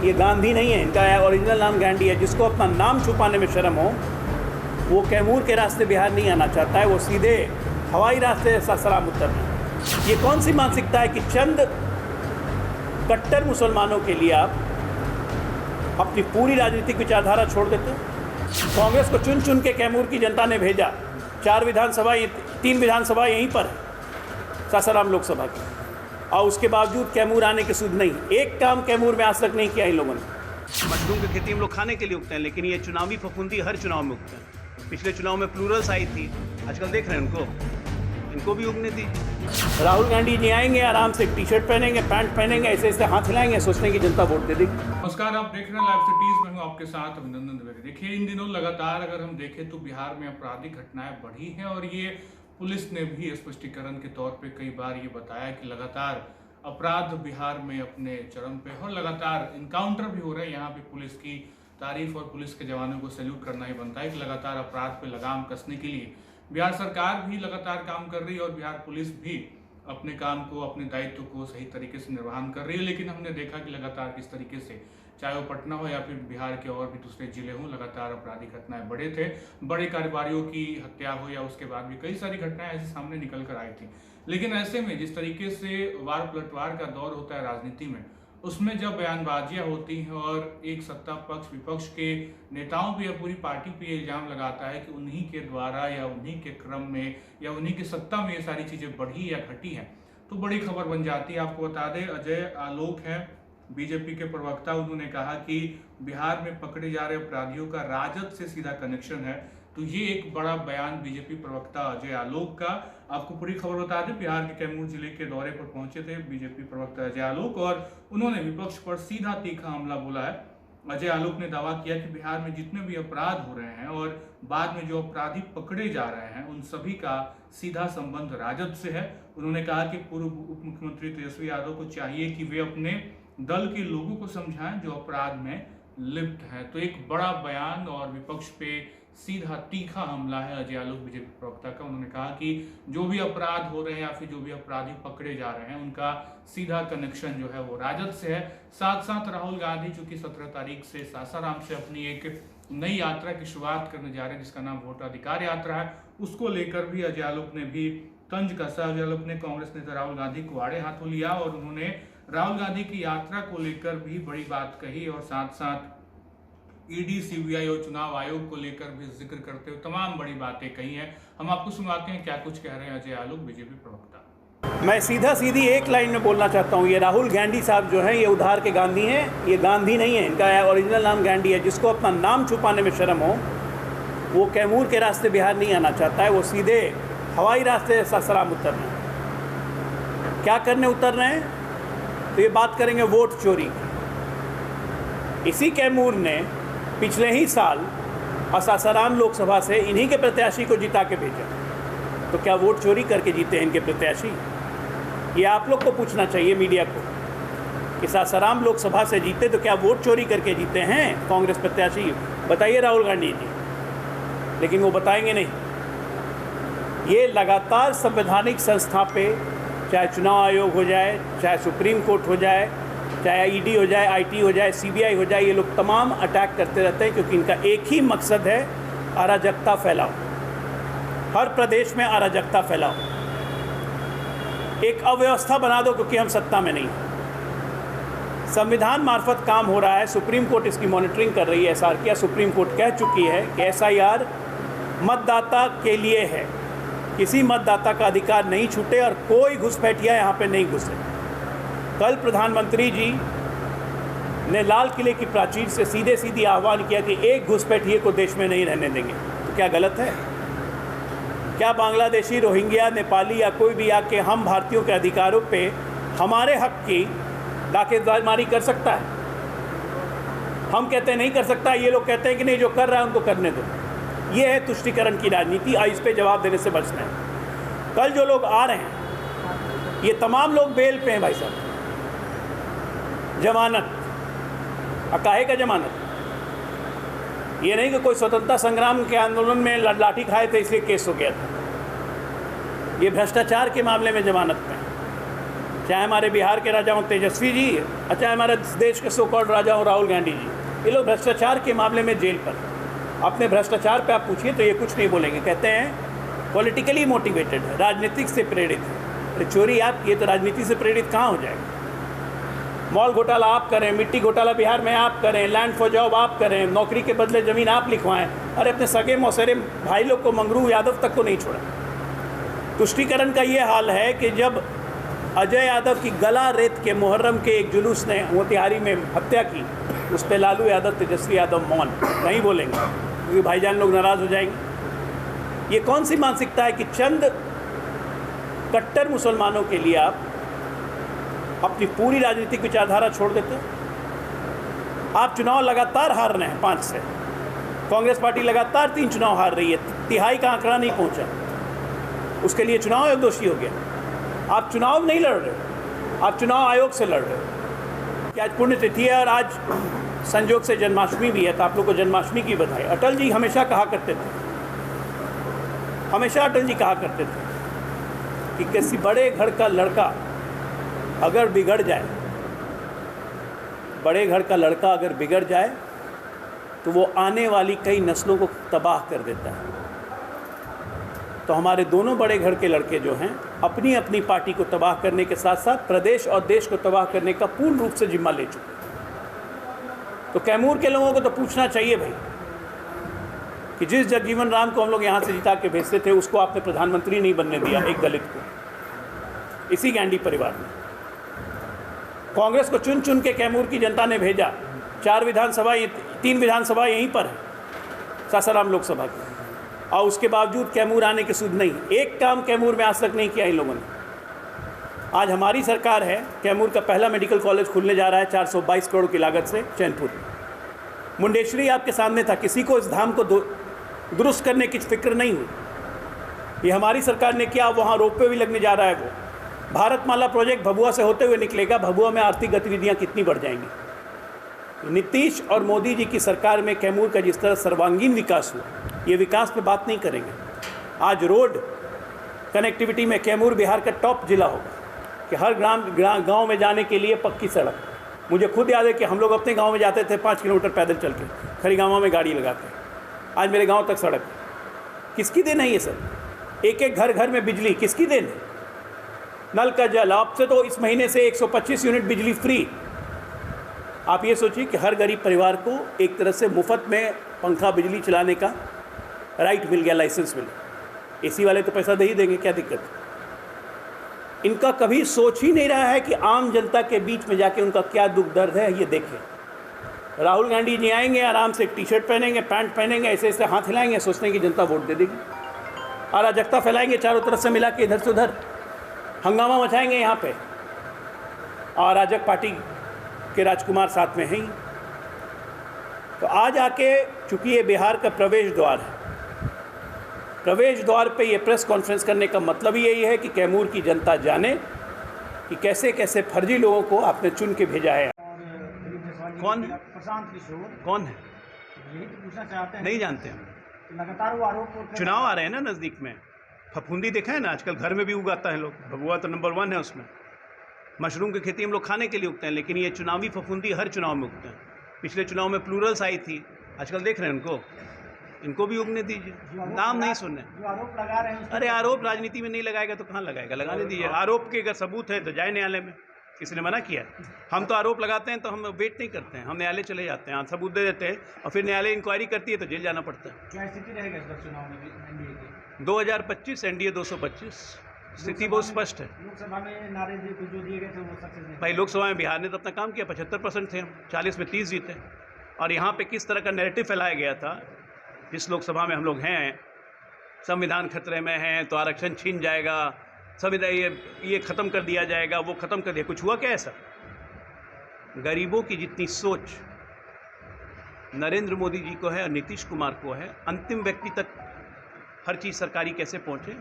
ये गांधी नहीं है, इनका ओरिजिनल नाम गांधी है। जिसको अपना नाम छुपाने में शर्म हो वो कैमूर के रास्ते बिहार नहीं आना चाहता है, वो सीधे हवाई रास्ते सासाराम उतरना। ये कौन सी मानसिकता है कि चंद कट्टर मुसलमानों के लिए आप अपनी पूरी राजनीतिक विचारधारा छोड़ देते हैं? कांग्रेस को चुन चुन के कैमूर की जनता ने भेजा। 3 विधानसभा यहीं पर है, सासाराम लोकसभा की, और उसके बावजूद कैमूर आने के सुध नहीं। एक काम कैमूर में आज तक नहीं किया इन लोगों ने। मशरूम की खेती हम लोग खाने के लिए उगते हैं, लेकिन ये चुनावी फफूंदी हर चुनाव में उगते हैं। पिछले चुनाव में प्लूरल्स आई थी, आजकल देख रहे हैं इनको भी उगने दी। राहुल गांधी जी आएंगे, आराम से टी-शर्ट पहनेंगे, पैंट पहनेंगे, ऐसे ऐसे हाथ हिलाएंगे, सोचने की जनता वोट दे देगी। नमस्कार, आप देख रहे हैं लाइव सिटीज में, हूं आपके साथ अभिनंदन द्विवेदी। देखिए, इन दिनों लगातार अगर हम देखें तो बिहार में आपराधिक घटनाएं बढ़ी हैं और ये पुलिस ने भी स्पष्टीकरण के तौर पे कई बार ये बताया कि लगातार अपराध बिहार में अपने चरम पे और लगातार इनकाउंटर भी हो रहे हैं। यहाँ पे पुलिस की तारीफ और पुलिस के जवानों को सैल्यूट करना ही बनता है कि लगातार अपराध पे लगाम कसने के लिए बिहार सरकार भी लगातार काम कर रही है और बिहार पुलिस भी अपने काम को, अपने दायित्व को सही तरीके से निर्वहन कर रही है। लेकिन हमने देखा कि लगातार किस तरीके से, चाहे वो पटना हो या फिर बिहार के और भी दूसरे जिले हों, लगातार आपराधिक घटनाएं बढ़े थे। बड़े कारोबारियों की हत्या हो या उसके बाद भी कई सारी घटनाएं ऐसे सामने निकल कर आई थी। लेकिन ऐसे में जिस तरीके से वार पलटवार का दौर होता है राजनीति में, उसमें जब बयानबाजियां होती हैं और एक सत्ता पक्ष विपक्ष के नेताओं पे या पूरी पार्टी पे इल्जाम लगाता है कि उन्हीं के द्वारा या उन्हीं के क्रम में या उन्हीं की सत्ता में ये सारी चीजें बढ़ी या घटी हैं, तो बड़ी खबर बन जाती है। आपको बता दें, अजय आलोक हैं बीजेपी के प्रवक्ता, उन्होंने कहा कि बिहार में पकड़े जा रहे अपराधियों का राजद से सीधा कनेक्शन है। तो ये एक बड़ा बयान बीजेपी प्रवक्ता अजय आलोक का। आपको पूरी खबर बता दें, बिहार के कैमूर जिले के दौरे पर पहुंचे थे बीजेपी प्रवक्ता अजय आलोक और उन्होंने विपक्ष पर सीधा तीखा हमला बोला है। अजय आलोक ने दावा किया कि बिहार में जितने भी अपराध हो रहे हैं और बाद में जो अपराधी पकड़े जा रहे हैं, उन सभी का सीधा संबंध राजद से है। उन्होंने कहा कि पूर्व उप मुख्यमंत्री तेजस्वी यादव को चाहिए कि वे अपने दल के लोगों को समझाएं जो अपराध में लिप्त है। तो एक बड़ा बयान और विपक्ष पे सीधा तीखा हमला है अजय आलोक बीजेपी प्रवक्ता का। उन्होंने कहा कि जो भी अपराध हो रहे हैं या फिर जो भी अपराधी पकड़े जा रहे हैं, उनका सीधा कनेक्शन जो है वो राजद से है। साथ साथ राहुल गांधी चूंकि 17 तारीख से सासाराम से अपनी एक नई यात्रा की शुरुआत करने जा रहे हैं, जिसका नाम वोटाधिकार यात्रा है, उसको लेकर भी अजय आलोक ने भी तंज कसा। अजय आलोक ने कांग्रेस नेता राहुल गांधी को आड़े हाथों लिया और उन्होंने राहुल गांधी की यात्रा को लेकर भी बड़ी बात कही और साथ साथ ईडी, सीबीआई और चुनाव आयोग को लेकर भी जिक्र करते हुए तमाम बड़ी बातें कही हैं। हम आपको सुनाते हैं क्या कुछ कह रहे हैं अजय आलोक बीजेपी प्रवक्ता। मैं सीधी एक लाइन में बोलना चाहता हूँ, ये राहुल गांधी साहब जो हैं ये उधार के गांधी हैं, ये गांधी नहीं है, इनका ओरिजिनल नाम गांधी है। जिसको अपना नाम छुपाने में शर्म हो वो कैमूर के रास्ते बिहार नहीं आना चाहता है, वो सीधे हवाई रास्ते सासाराम उतरना। क्या करने उतर रहे हैं? तो ये बात करेंगे वोट चोरी की। इसी कैमूर ने पिछले ही साल सासाराम लोकसभा से इन्हीं के प्रत्याशी को जिता के भेजा। तो क्या वोट चोरी करके जीते हैं इनके प्रत्याशी? ये आप लोग को पूछना चाहिए, मीडिया को, कि सासाराम लोकसभा से जीते तो क्या वोट चोरी करके जीते हैं कांग्रेस प्रत्याशी? बताइए राहुल गांधी जी। लेकिन वो बताएंगे नहीं। ये लगातार संवैधानिक संस्था पे, चाहे चुनाव आयोग हो जाए, चाहे सुप्रीम कोर्ट हो जाए, चाहे ईडी हो जाए, आईटी हो जाए, सीबीआई हो जाए, ये लोग तमाम अटैक करते रहते हैं क्योंकि इनका एक ही मकसद है, अराजकता फैलाओ, हर प्रदेश में अराजकता फैलाओ, एक अव्यवस्था बना दो क्योंकि हम सत्ता में नहीं। संविधान मार्फत काम हो रहा है, सुप्रीम कोर्ट इसकी मॉनिटरिंग कर रही है। एसआर किया, सुप्रीम कोर्ट कह चुकी है कि एसआईआर मतदाता के लिए है, किसी मतदाता का अधिकार नहीं छूटे और कोई घुसपैठिया यहाँ पे नहीं घुसे। कल प्रधानमंत्री जी ने लाल किले की प्राचीर से सीधे आह्वान किया कि एक घुसपैठिए को देश में नहीं रहने देंगे। तो क्या गलत है? क्या बांग्लादेशी, रोहिंग्या, नेपाली या कोई भी आके हम भारतीयों के अधिकारों पे, हमारे हक की दाखिलदारी कर सकता है? हम कहते हैं नहीं कर सकता, ये लोग कहते हैं कि नहीं, जो कर रहा है उनको करने दो। ये है तुष्टीकरण की राजनीति और इस पर जवाब देने से बचना है। कल जो लोग आ रहे हैं ये तमाम लोग बेल पे हैं भाई साहब, जमानत। काहे का जमानत? ये नहीं कि कोई स्वतंत्रता संग्राम के आंदोलन में लाठी खाए थे इसलिए केस हो गया था। ये भ्रष्टाचार के मामले में जमानत पे। चाहे हमारे बिहार के राजा हों तेजस्वी जी, चाहे हमारे देश के सो कॉल्ड राजा हों राहुल गांधी जी, ये लोग भ्रष्टाचार के मामले में जेल पर। अपने भ्रष्टाचार पे आप पूछिए तो ये कुछ नहीं बोलेंगे। कहते हैं पॉलिटिकली मोटिवेटेड है, राजनीतिक से प्रेरित है। अरे चोरी आप ये तो राजनीति से प्रेरित कहाँ हो जाएगा? मॉल घोटाला आप करें, मिट्टी घोटाला बिहार में आप करें, लैंड फॉर जॉब आप करें, नौकरी के बदले ज़मीन आप लिखवाएं। अरे अपने सगे मौसेरे भाई लोग को, मंगरू यादव तक को नहीं छोड़ा। तुष्टीकरण का ये हाल है कि जब अजय यादव की गला रेत के मुहर्रम के एक जुलूस ने मोतिहारी में हत्या की, उस पर लालू यादव, तेजस्वी यादव मौन नहीं बोलेंगे क्योंकि भाईजान लोग नाराज़ हो जाएंगे। ये कौन सी मानसिकता है कि चंद कट्टर मुसलमानों के लिए आप अपनी पूरी राजनीतिक विचारधारा छोड़ देते? आप चुनाव लगातार हार रहे हैं 5 से। कांग्रेस पार्टी लगातार 3 चुनाव हार रही है, तिहाई का आंकड़ा नहीं पहुंचा, उसके लिए चुनाव आयोग दोषी हो गया। आप चुनाव नहीं लड़ रहे, आप चुनाव आयोग से लड़ रहे हो कि आज पुण्यतिथि है और आज संयोग से जन्माष्टमी भी है, तो आप लोग को जन्माष्टमी की बधाई। अटल जी हमेशा कहा करते थे, हमेशा अटल जी कहा करते थे कि किसी बड़े घर का लड़का अगर बिगड़ जाए, बड़े घर का लड़का अगर बिगड़ जाए तो वो आने वाली कई नस्लों को तबाह कर देता है। तो हमारे दोनों बड़े घर के लड़के जो हैं अपनी अपनी पार्टी को तबाह करने के साथ साथ प्रदेश और देश को तबाह करने का पूर्ण रूप से जिम्मा ले चुके हैं। तो कैमूर के लोगों को तो पूछना चाहिए भाई कि जिस जगजीवन राम को हम लोग यहाँ से जिता के भेजते थे, उसको आपने प्रधानमंत्री नहीं बनने दिया, एक दलित को, इसी गांधी परिवार में। कांग्रेस को चुन चुन के कैमूर की जनता ने भेजा। 3 विधानसभा यहीं पर है, सासाराम लोकसभा की, और उसके बावजूद कैमूर आने के सुध नहीं। एक काम कैमूर में आज तक नहीं किया इन लोगों ने। आज हमारी सरकार है, कैमूर का पहला मेडिकल कॉलेज खुलने जा रहा है 422 करोड़ की लागत से चैनपुर। मुंडेश्वरी आपके सामने था, किसी को इस धाम को दुरुस्त करने की फिक्र नहीं हुई। ये हमारी सरकार ने किया। वहाँ रोपवे भी लगने जा रहा है। वो भारतमाला प्रोजेक्ट भभुआ से होते हुए निकलेगा। भभुआ में आर्थिक गतिविधियाँ कितनी बढ़ जाएंगी। नीतीश और मोदी जी की सरकार में कैमूर का जिस तरह सर्वांगीण विकास हुआ, ये विकास पे बात नहीं करेंगे। आज रोड कनेक्टिविटी में कैमूर बिहार का टॉप जिला होगा कि हर गांव में जाने के लिए पक्की सड़क। मुझे खुद याद है कि हम लोग अपने गांव में जाते थे 5 किलोमीटर पैदल चल के, खरीगांव में गाड़ी लगा के। आज मेरे गांव तक सड़क। किसकी देन है ये सब? एक एक घर में बिजली किसकी देन है? नल का जल। आपसे तो इस महीने से 125 यूनिट बिजली फ्री। आप ये सोचिए कि हर गरीब परिवार को एक तरह से मुफ्त में पंखा बिजली चलाने का राइट मिल गया, लाइसेंस मिला। एसी वाले तो पैसा दे ही देंगे, क्या दिक्कत है? इनका कभी सोच ही नहीं रहा है कि आम जनता के बीच में जाके उनका क्या दुख दर्द है ये देखें। राहुल गांधी जी आएंगे, आराम से टी शर्ट पहनेंगे, पैंट पहनेंगे, ऐसे ऐसे हाथ हिलाएंगे, सोचते हैं कि जनता वोट दे देगी। अराजकता फैलाएंगे चारों तरफ से मिला के, इधर से उधर हंगामा मचाएंगे यहाँ पे। और अराजक पार्टी के राजकुमार साथ में हैं ही। तो आज आके, चूँकि ये बिहार का प्रवेश द्वार है, प्रवेश द्वार पे ये प्रेस कॉन्फ्रेंस करने का मतलब ही यही है कि कैमूर की जनता जाने कि कैसे कैसे फर्जी लोगों को आपने चुन के भेजा है। कौन? प्रशांत किशोर। कौन है? यही तो पूछना चाहते हैं। नहीं जानते हैं। लगातार वो आरोप। चुनाव आ रहे हैं ना नज़दीक में। फफूंदी देखा है ना, आजकल घर में भी उगाता है लोग। भभुआ तो नंबर 1 है उसमें। मशरूम की खेती हम लोग खाने के लिए उगते हैं, लेकिन ये चुनावी फफूंदी हर चुनाव में उगते हैं। पिछले चुनाव में प्लूरल्स आई थी, आजकल देख रहे हैं उनको, इनको भी उगने दीजिए। नाम नहीं सुनने। जो आरोप लगा रहे हैं, अरे आरोप राजनीति में नहीं लगाएगा तो कहाँ लगाएगा? लगाने दीजिए। आरोप के अगर सबूत है तो जाए न्यायालय में। किसी ने मना किया? हम तो आरोप लगाते हैं तो हम वेट नहीं करते हैं, हम न्यायालय चले जाते हैं, सबूत दे देते हैं और फिर न्यायालय इंक्वायरी करती है तो जेल जाना पड़ता है। क्या स्थिति रहेगा इस बार चुनाव में एनडीए की? 2025 एनडीए 225। स्थिति बहुत स्पष्ट है। लोकसभा में नारे जो दिए गए थे वो सक्सेस नहीं। भाई लोकसभा में बिहार ने तो अपना काम किया, 75% थे हम, 40 में 30 जीते। और यहाँ पे किस तरह का नैरेटिव फैलाया गया था, जिस लोकसभा में हम लोग हैं, संविधान खतरे में है तो आरक्षण छीन जाएगा, संविधान ये ख़त्म कर दिया जाएगा, वो ख़त्म कर दिया। कुछ हुआ क्या ऐसा? गरीबों की जितनी सोच नरेंद्र मोदी जी को है और नीतीश कुमार को है, अंतिम व्यक्ति तक हर चीज़ सरकारी कैसे पहुँचे,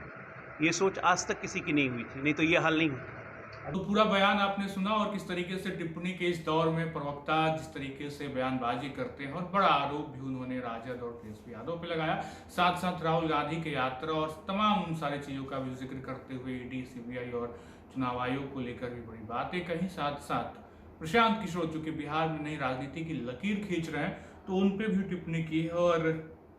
ये सोच आज तक किसी की नहीं हुई थी, नहीं तो ये हाल नहीं होता। तो पूरा बयान आपने सुना और किस तरीके से टिप्पणी के इस दौर में प्रवक्ता जिस तरीके से बयानबाजी करते हैं और बड़ा आरोप भी उन्होंने राजद और तेजस्वी यादव पे लगाया, साथ साथ राहुल गांधी की यात्रा और तमाम सारी चीज़ों का भी जिक्र करते हुए ईडी, सीबीआई और चुनाव आयोग को लेकर भी बड़ी बातें कही। साथ साथ प्रशांत किशोर जो कि बिहार में नई राजनीति की लकीर खींच रहे हैं तो उन पे भी टिप्पणी की है और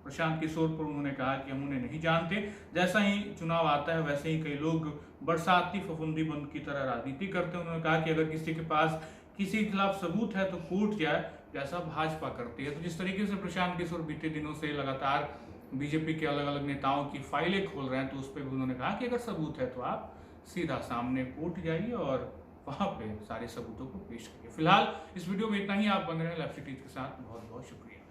प्रशांत किशोर पर उन्होंने कहा कि हम उन्हें नहीं जानते, जैसा ही चुनाव आता है वैसे ही कई लोग बरसाती फफूंदी बंद की तरह राजनीति करते हैं। उन्होंने कहा कि अगर किसी के पास किसी के खिलाफ सबूत है तो कोर्ट जाए, जैसा भाजपा करती है। तो जिस तरीके से प्रशांत किशोर बीते दिनों से लगातार बीजेपी के अलग अलग नेताओं की फाइलें खोल रहे हैं तो उस पर भी उन्होंने कहा कि अगर सबूत है तो आप सीधा सामने कोर्ट जाइए और वहां पे सारे सबूतों को पेश करिए। फिलहाल इस वीडियो में इतना ही। आप बन रहे हैं लाइव सिटीज के साथ। बहुत बहुत शुक्रिया।